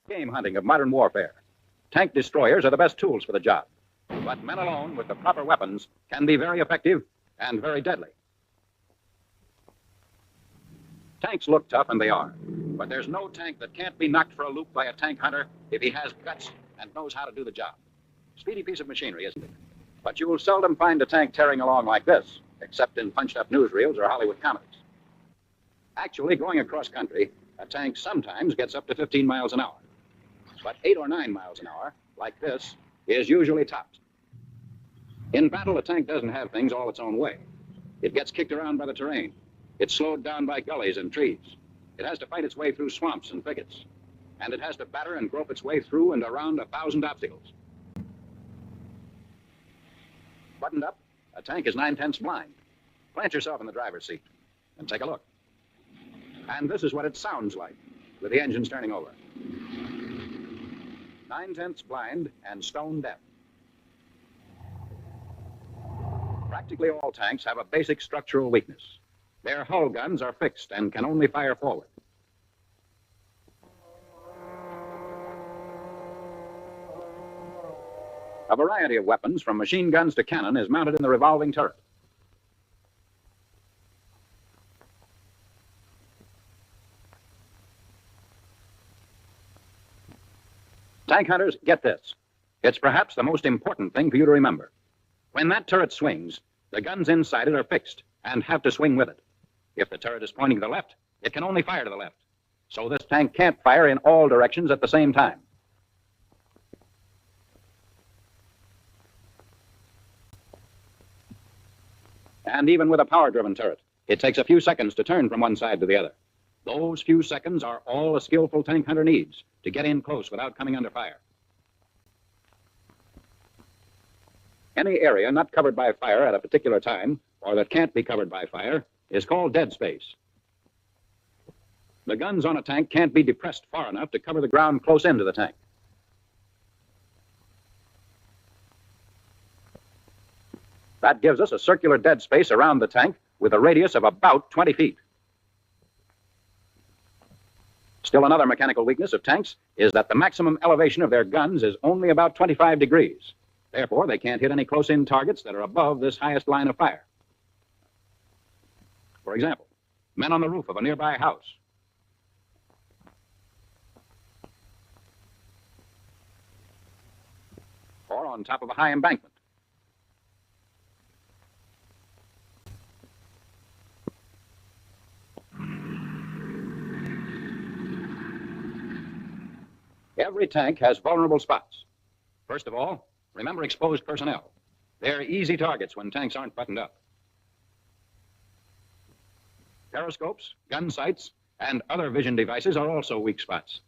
Game hunting of modern warfare. Tank destroyers are the best tools for the job. But men alone with the proper weapons can be very effective and very deadly. Tanks look tough, and they are. But there's no tank that can't be knocked for a loop by a tank hunter if he has guts and knows how to do the job. Speedy piece of machinery, isn't it? But you will seldom find a tank tearing along like this, except in punched-up newsreels or Hollywood comedies. Actually, going across country, a tank sometimes gets up to 15 miles an hour. But 8 or 9 miles an hour, like this, is usually tops. In battle, a tank doesn't have things all its own way. It gets kicked around by the terrain. It's slowed down by gullies and trees. It has to fight its way through swamps and thickets. And it has to batter and grope its way through and around 1,000 obstacles. Buttoned up, a tank is 9/10 blind. Plant yourself in the driver's seat and take a look. And this is what it sounds like with the engines turning over. 9/10 blind and stone deaf. Practically all tanks have a basic structural weakness. Their hull guns are fixed and can only fire forward. A variety of weapons, from machine guns to cannon, is mounted in the revolving turret. Tank hunters, get this. It's perhaps the most important thing for you to remember. When that turret swings, the guns inside it are fixed and have to swing with it. If the turret is pointing to the left, it can only fire to the left. So this tank can't fire in all directions at the same time. And even with a power-driven turret, it takes a few seconds to turn from one side to the other. Those few seconds are all a skillful tank hunter needs to get in close without coming under fire. Any area not covered by fire at a particular time, or that can't be covered by fire, is called dead space. The guns on a tank can't be depressed far enough to cover the ground close into the tank. That gives us a circular dead space around the tank with a radius of about 20 feet. Still, another mechanical weakness of tanks is that the maximum elevation of their guns is only about 25 degrees. Therefore, they can't hit any close-in targets that are above this highest line of fire. For example, men on the roof of a nearby house. Or on top of a high embankment. Every tank has vulnerable spots. First of all, remember exposed personnel. They're easy targets when tanks aren't buttoned up. Periscopes, gun sights, and other vision devices are also weak spots.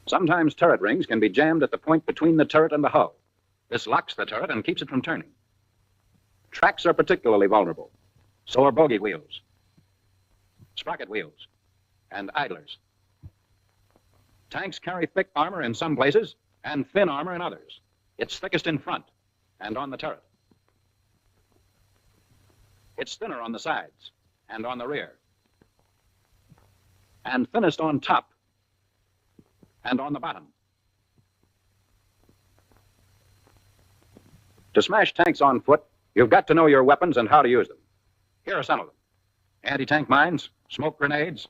Sometimes turret rings can be jammed at the point between the turret and the hull. This locks the turret and keeps it from turning. Tracks are particularly vulnerable. So are bogie wheels, sprocket wheels, and idlers. Tanks carry thick armor in some places and thin armor in others. It's thickest in front and on the turret. It's thinner on the sides and on the rear. And thinnest on top and on the bottom. To smash tanks on foot, you've got to know your weapons and how to use them. Here are some of them. Anti-tank mines, smoke grenades,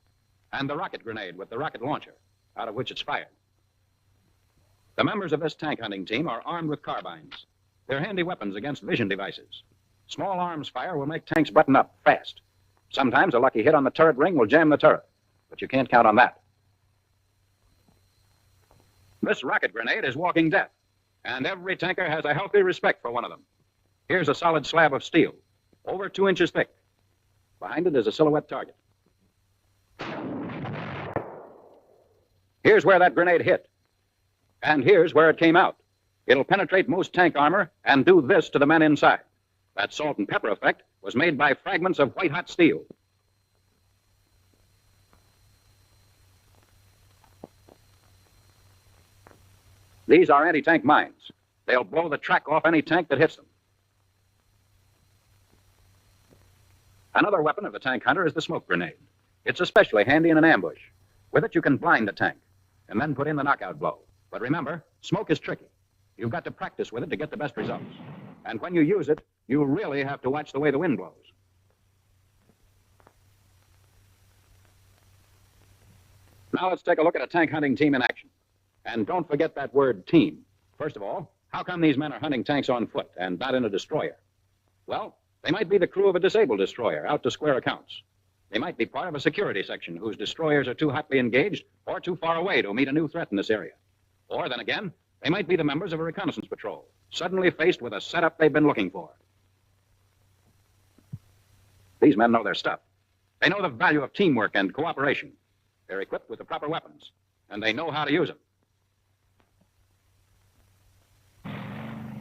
and the rocket grenade with the rocket launcher, out of which it's fired. The members of this tank hunting team are armed with carbines. They're handy weapons against vision devices. Small arms fire will make tanks button up fast. Sometimes a lucky hit on the turret ring will jam the turret, but you can't count on that. This rocket grenade is walking death, and every tanker has a healthy respect for one of them. Here's a solid slab of steel, over 2 inches thick. Behind it is a silhouette target. Here's where that grenade hit, and here's where it came out. It'll penetrate most tank armor and do this to the men inside. That salt and pepper effect was made by fragments of white-hot steel. These are anti-tank mines. They'll blow the track off any tank that hits them. Another weapon of the tank hunter is the smoke grenade. It's especially handy in an ambush. With it, you can blind the tank and then put in the knockout blow. But remember, smoke is tricky. You've got to practice with it to get the best results. And when you use it, you really have to watch the way the wind blows. Now let's take a look at a tank hunting team in action. And don't forget that word team. First of all, how come these men are hunting tanks on foot and not in a destroyer? Well, they might be the crew of a disabled destroyer out to square accounts. They might be part of a security section whose destroyers are too hotly engaged or too far away to meet a new threat in this area. Or then again, they might be the members of a reconnaissance patrol, suddenly faced with a setup they've been looking for. These men know their stuff. They know the value of teamwork and cooperation. They're equipped with the proper weapons, and they know how to use them.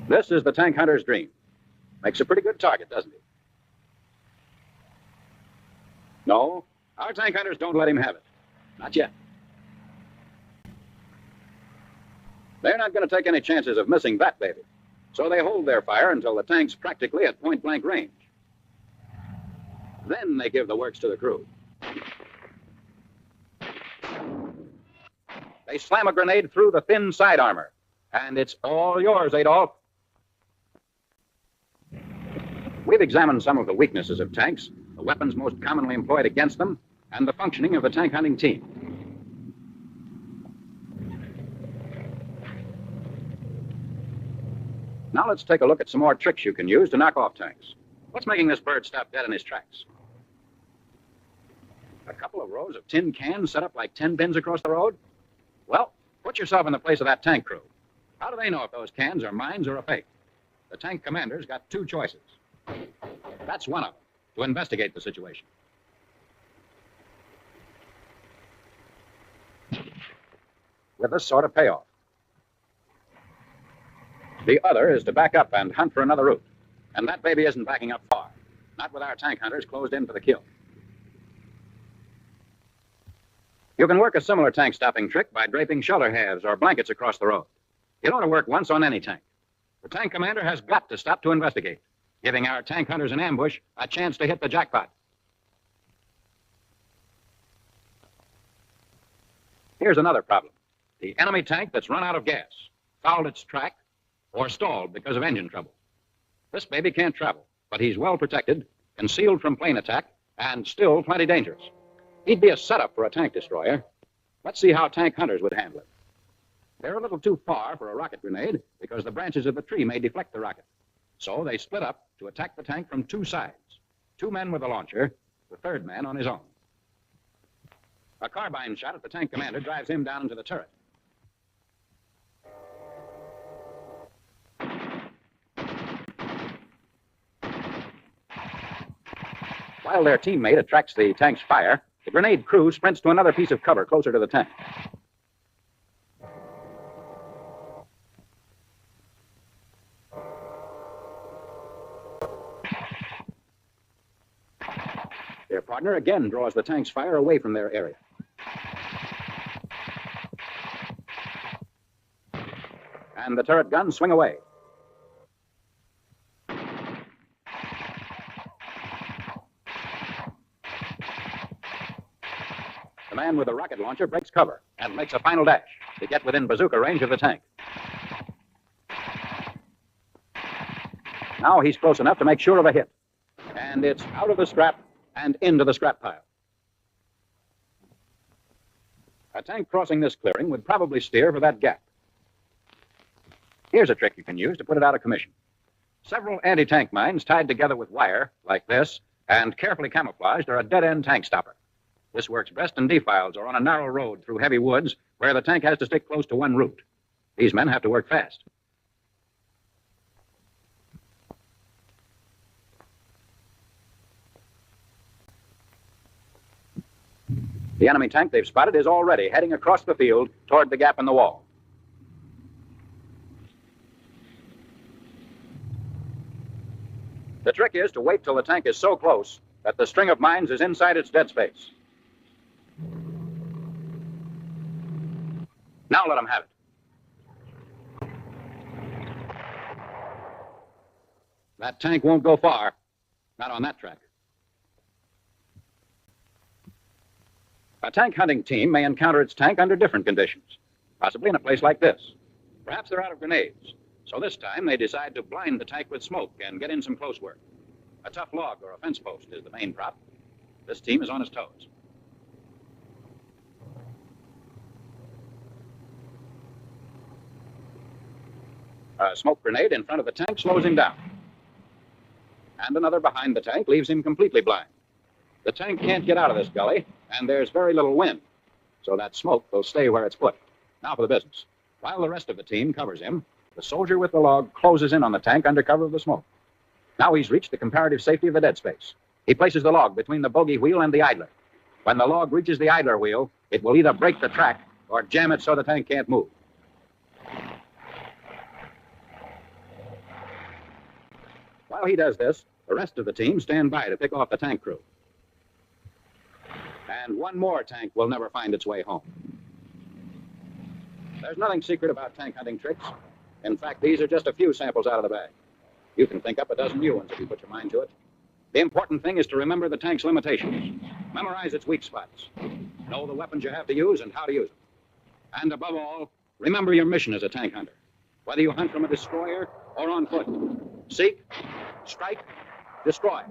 This is the tank hunter's dream. Makes a pretty good target, doesn't he? No, our tank hunters don't let him have it. Not yet. They're not going to take any chances of missing that baby. So they hold their fire until the tank's practically at point-blank range. Then they give the works to the crew. They slam a grenade through the thin side armor. And it's all yours, Adolf. We've examined some of the weaknesses of tanks, the weapons most commonly employed against them, and the functioning of the tank hunting team. Now let's take a look at some more tricks you can use to knock off tanks. What's making this bird stop dead in his tracks? A couple of rows of tin cans set up like 10 bins across the road? Well, put yourself in the place of that tank crew. How do they know if those cans are mines or a fake? The tank commander's got two choices. That's one of them, to investigate the situation. With this sort of payoff. The other is to back up and hunt for another route. And that baby isn't backing up far. Not with our tank hunters closed in for the kill. You can work a similar tank stopping trick by draping shelter halves or blankets across the road. It ought to work once on any tank. The tank commander has got to stop to investigate, giving our tank hunters in ambush a chance to hit the jackpot. Here's another problem. The enemy tank that's run out of gas, fouled its track, or stalled because of engine trouble. This baby can't travel, but he's well protected, concealed from plane attack, and still plenty dangerous. He'd be a setup for a tank destroyer. Let's see how tank hunters would handle it. They're a little too far for a rocket grenade because the branches of the tree may deflect the rocket. So they split up to attack the tank from two sides. Two men with a launcher, the third man on his own. A carbine shot at the tank commander drives him down into the turret. While their teammate attracts the tank's fire, the grenade crew sprints to another piece of cover closer to the tank. Their partner again draws the tank's fire away from their area. And the turret guns swing away. The man with the rocket launcher breaks cover and makes a final dash to get within bazooka range of the tank. Now he's close enough to make sure of a hit. And it's out of the scrap and into the scrap pile. A tank crossing this clearing would probably steer for that gap. Here's a trick you can use to put it out of commission. Several anti-tank mines tied together with wire, like this, and carefully camouflaged are a dead-end tank stopper. This works best in defiles or on a narrow road through heavy woods where the tank has to stick close to one route. These men have to work fast. The enemy tank they've spotted is already heading across the field toward the gap in the wall. The trick is to wait till the tank is so close that the string of mines is inside its dead space. Now let them have it. That tank won't go far. Not on that track. A tank hunting team may encounter its tank under different conditions, possibly in a place like this. Perhaps they're out of grenades, so this time they decide to blind the tank with smoke and get in some close work. A tough log or a fence post is the main prop. This team is on its toes. A smoke grenade in front of the tank slows him down. And another behind the tank leaves him completely blind. The tank can't get out of this gully, and there's very little wind, so that smoke will stay where it's put. Now for the business. While the rest of the team covers him, the soldier with the log closes in on the tank under cover of the smoke. Now he's reached the comparative safety of the dead space. He places the log between the bogey wheel and the idler. When the log reaches the idler wheel, it will either break the track or jam it so the tank can't move. While he does this, the rest of the team stand by to pick off the tank crew. And one more tank will never find its way home. There's nothing secret about tank hunting tricks. In fact, these are just a few samples out of the bag. You can think up a dozen new ones if you put your mind to it. The important thing is to remember the tank's limitations. Memorize its weak spots. Know the weapons you have to use and how to use them. And above all, remember your mission as a tank hunter. Whether you hunt from a destroyer or on foot. Seek, strike, destroy.